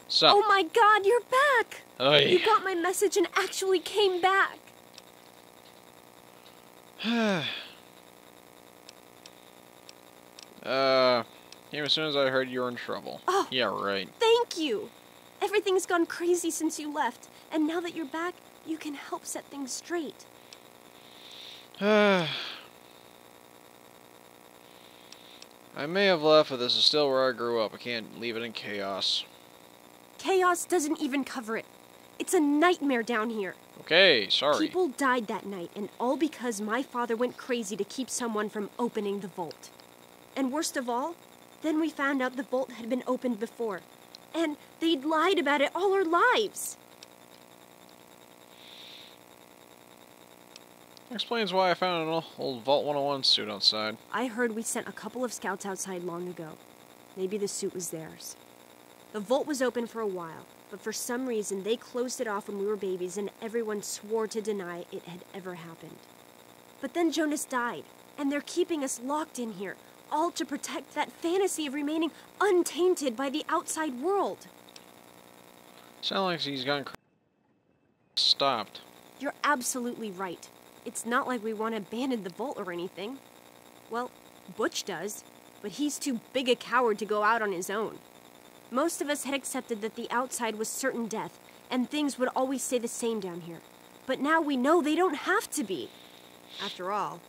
Sup? Oh my god, you're back! Oy. You got my message and actually came back. Came as soon as I heard you were in trouble. Oh. Yeah, right. Thank you! Everything's gone crazy since you left, and now that you're back, you can help set things straight. I may have left, but this is still where I grew up. I can't leave it in chaos. Chaos doesn't even cover it. It's a nightmare down here. Okay, sorry. People died that night, and all because my father went crazy to keep someone from opening the vault. And worst of all, then we found out the vault had been opened before. And they'd lied about it all our lives. Explains why I found an old Vault 101 suit outside. I heard we sent a couple of scouts outside long ago. Maybe the suit was theirs. The vault was open for a while, but for some reason they closed it off when we were babies and everyone swore to deny it had ever happened. But then Jonas died, and they're keeping us locked in here, all to protect that fantasy of remaining untainted by the outside world. Sounds like he's gone stopped. You're absolutely right. It's not like we want to abandon the vault or anything. Well, Butch does, but he's too big a coward to go out on his own. Most of us had accepted that the outside was certain death, and things would always stay the same down here. But now we know they don't have to be. After all,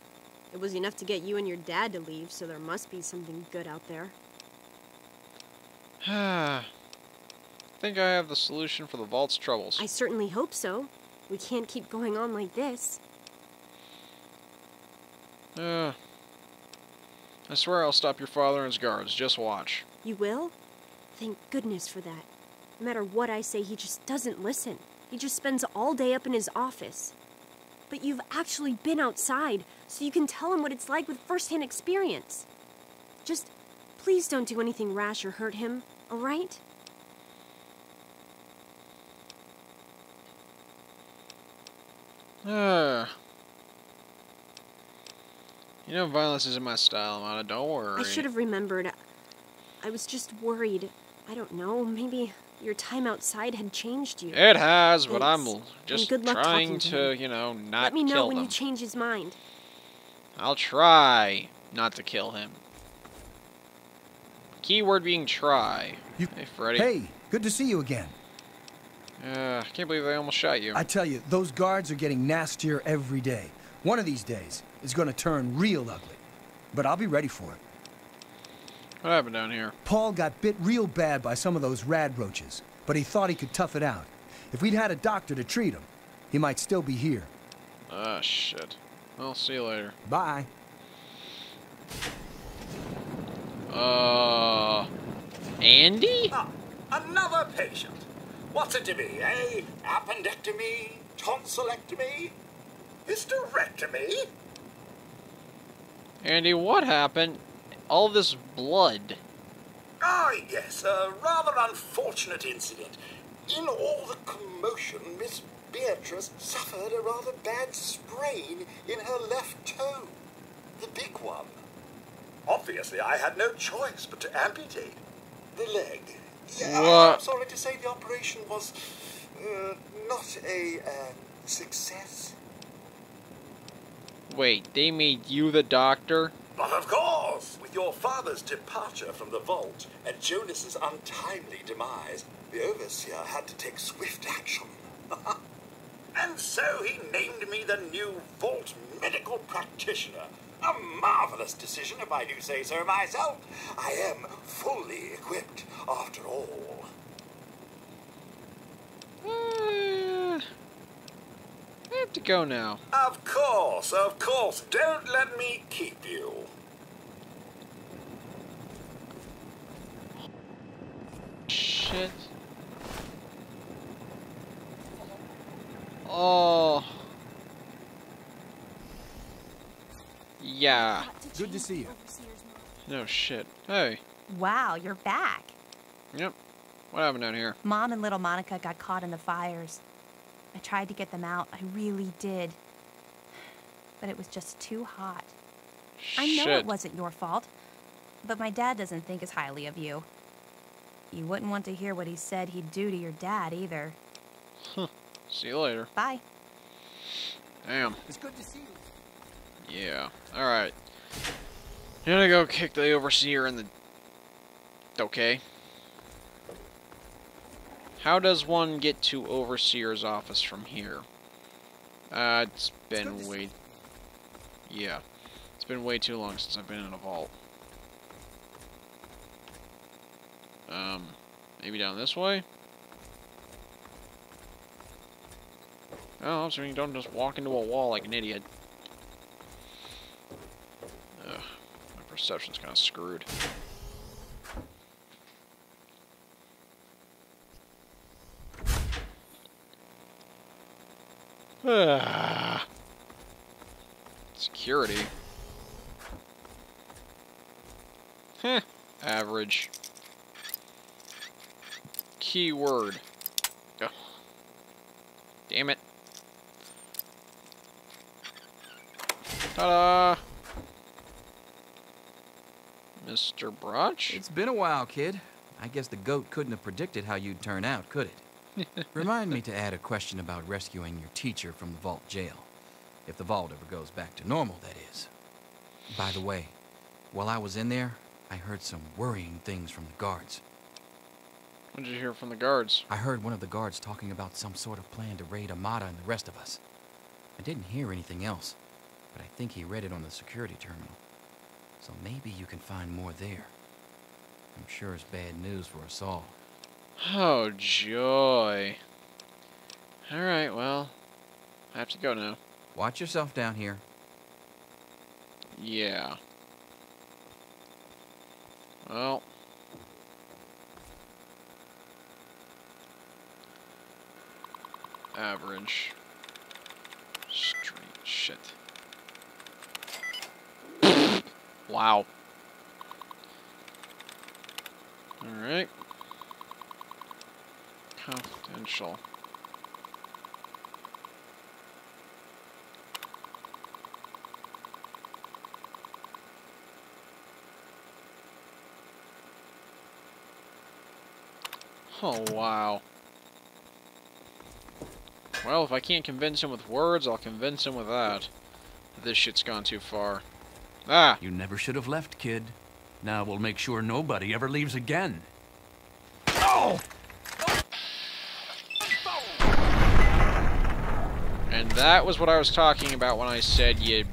it was enough to get you and your dad to leave, so there must be something good out there. I think I have the solution for the vault's troubles. I certainly hope so. We can't keep going on like this. I swear I'll stop your father and his guards. Just watch. You will? Thank goodness for that. No matter what I say, he just doesn't listen. He just spends all day up in his office. But you've actually been outside, so you can tell him what it's like with first-hand experience. Just, please don't do anything rash or hurt him, all right? You know violence isn't my style, Amanda. Don't worry. I should have remembered. I was just worried. I don't know, maybe your time outside had changed you. It has, but Thanks. I'm just And good luck trying talking to to, him. you know, not Let me know kill when them. you change his mind. I'll try not to kill him. Keyword being try. Hey, Freddy. Hey, good to see you again. I can't believe they almost shot you. I tell you, those guards are getting nastier every day. One of these days, it's going to turn real ugly. But I'll be ready for it. What happened down here? Paul got bit real bad by some of those rad roaches, but he thought he could tough it out. If we'd had a doctor to treat him, he might still be here. Ah, shit. I'll see you later. Bye. Andy? Ah, another patient. What's it to be, eh? Appendectomy? Tonsillectomy? Hysterectomy? Andy, what happened? All this blood. Ah, yes, a rather unfortunate incident. In all the commotion, Miss Beatrice suffered a rather bad sprain in her left toe. The big one. Obviously, I had no choice but to amputate the leg. Yeah, What? I'm sorry to say the operation was not a success. Wait, they made you the doctor? But of course, with your father's departure from the vault and Jonas's untimely demise, the overseer had to take swift action. And so he named me the new vault medical practitioner. A marvelous decision, if I do say so myself. I am fully equipped, after all. I have to go now. Of course, of course. Don't let me keep you. Shit. Oh. Yeah. Good to see you. No shit. Hey. Wow, you're back. Yep. What happened down here? Mom and little Monica got caught in the fires. I tried to get them out. I really did. But it was just too hot. I know Shit. it wasn't your fault. But my dad doesn't think as highly of you. You wouldn't want to hear what he said he'd do to your dad, either. See you later. Bye. Damn. It's good to see you. Yeah. Alright. I'm gonna go kick the overseer in the... Okay. How does one get to overseer's office from here? It's been way... Yeah. It's been way too long since I've been in a vault. Maybe down this way? Oh, so you don't just walk into a wall like an idiot. Ugh, my perception's kind of screwed. Security. Heh, average. Keyword. Ugh. Damn it. Ta-da! Mr. Broch? It's been a while, kid. I guess the goat couldn't have predicted how you'd turn out, could it? Remind me to add a question about rescuing your teacher from the vault jail. If the vault ever goes back to normal, that is. By the way, while I was in there, I heard some worrying things from the guards. What did you hear from the guards? I heard one of the guards talking about some sort of plan to raid Amata and the rest of us. I didn't hear anything else, but I think he read it on the security terminal. So maybe you can find more there. I'm sure it's bad news for us all. Oh, joy. Alright, well, I have to go now. Watch yourself down here. Yeah. Well. Average. Street shit. Wow. Alright. Confidential. Oh, wow. Well, if I can't convince him with words, I'll convince him with that. This shit's gone too far. Ah! You never should have left, kid. Now we'll make sure nobody ever leaves again. Oh! And that was what I was talking about when I said you're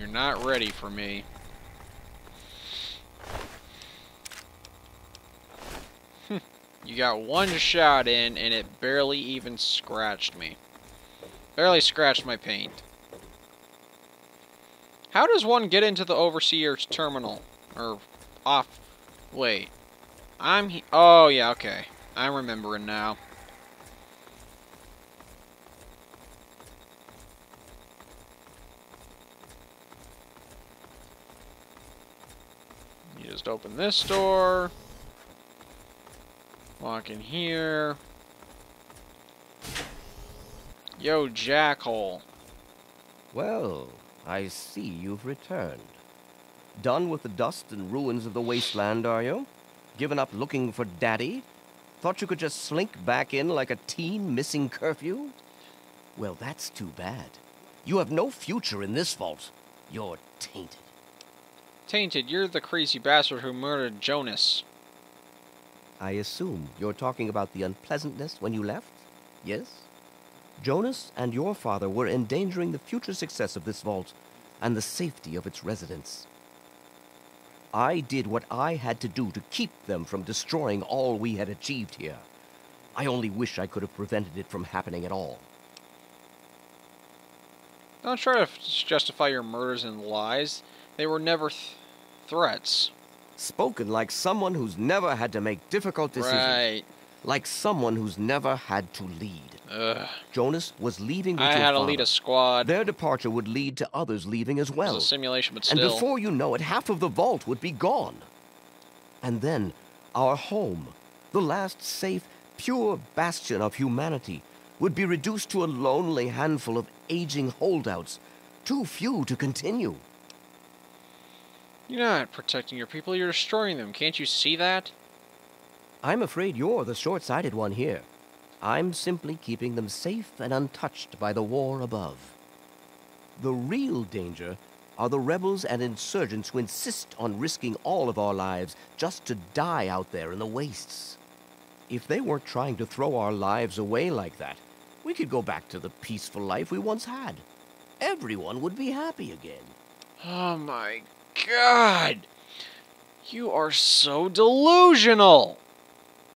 not ready for me. You got one shot in, and it barely even scratched me. Barely scratched my paint. How does one get into the Overseer's terminal? Or off... Wait. Oh, yeah, okay. I'm remembering now. You just open this door. Walk in here. Yo, jackhole. Well, I see you've returned. Done with the dust and ruins of the wasteland, are you? Given up looking for Daddy? Thought you could just slink back in like a teen missing curfew? Well, that's too bad. You have no future in this vault. You're tainted. Tainted, you're the crazy bastard who murdered Jonas. I assume you're talking about the unpleasantness when you left? Yes? Jonas and your father were endangering the future success of this vault and the safety of its residents. I did what I had to do to keep them from destroying all we had achieved here. I only wish I could have prevented it from happening at all. Don't try to justify your murders in lies. They were never threats. Spoken like someone who's never had to make difficult decisions. Right. Like someone who's never had to lead. Ugh. Jonas was leaving with I your had to father. lead a squad. Their departure would lead to others leaving as It well. was a simulation, but And still. before you know it, half of the vault would be gone. And then our home, the last safe, pure bastion of humanity, would be reduced to a lonely handful of aging holdouts, too few to continue. You're not protecting your people, you're destroying them. Can't you see that? I'm afraid you're the short-sighted one here. I'm simply keeping them safe and untouched by the war above. The real danger are the rebels and insurgents who insist on risking all of our lives just to die out there in the wastes. If they weren't trying to throw our lives away like that, we could go back to the peaceful life we once had. Everyone would be happy again. Oh my God! You are so delusional!